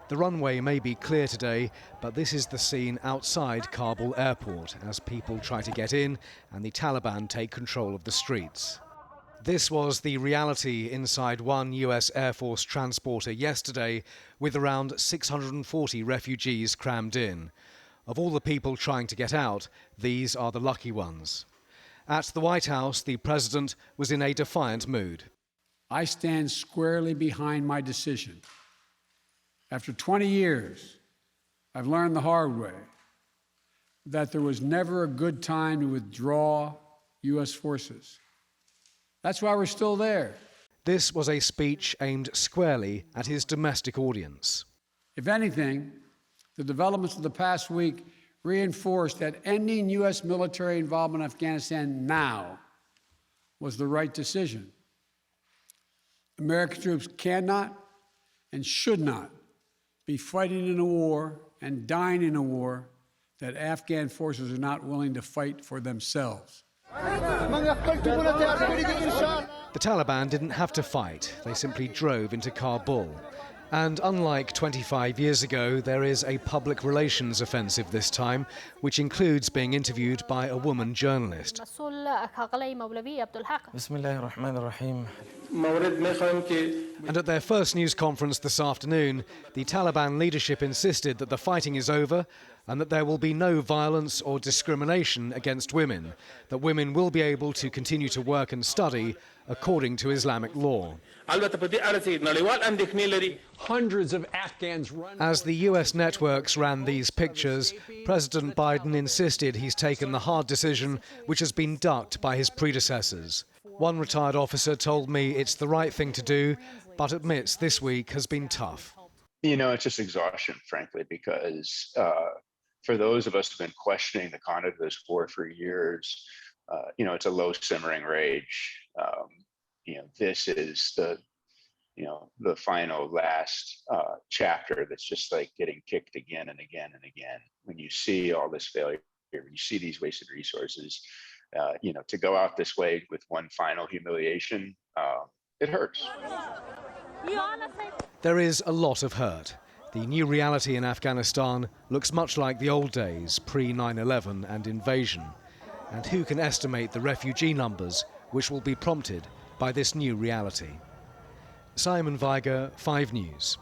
The runway may be clear today, but this is the scene outside Kabul airport as people try to get in and the Taliban take control of the streets. This was the reality inside one US Air Force transporter yesterday, with around 640 refugees crammed in. Of all the people trying to get out, these are the lucky ones. At the White House, the president was in a defiant mood. I stand squarely behind my decision. After 20 years, I've learned the hard way that there was never a good time to withdraw US forces. That's why we're still there. This was a speech aimed squarely at his domestic audience. If anything, the developments of the past week reinforced that ending U.S. military involvement in Afghanistan now was the right decision. American troops cannot and should not be fighting in a war and dying in a war that Afghan forces are not willing to fight for themselves. The Taliban didn't have to fight, they simply drove into Kabul. And unlike 25 years ago, there is a public relations offensive this time, which includes being interviewed by a woman journalist. And at their first news conference this afternoon, the Taliban leadership insisted that the fighting is over and that there will be no violence or discrimination against women, that women will be able to continue to work and study according to Islamic law. Hundreds of Afghans run. As the US networks ran these pictures, President Biden insisted he's taken the hard decision which has been ducked by his predecessors. One retired officer told me it's the right thing to do, but admits this week has been tough. You know, it's just exhaustion, frankly, because for those of us who've been questioning the conduct of this war for years, it's a low simmering rage. This is the final last chapter that's just like getting kicked again and again and again. When you see all this failure, when you see these wasted resources, to go out this way with one final humiliation, it hurts. There is a lot of hurt. The new reality in Afghanistan looks much like the old days, pre-9/11 and invasion. And who can estimate the refugee numbers which will be prompted by this new reality? Simon Weiger, 5 News.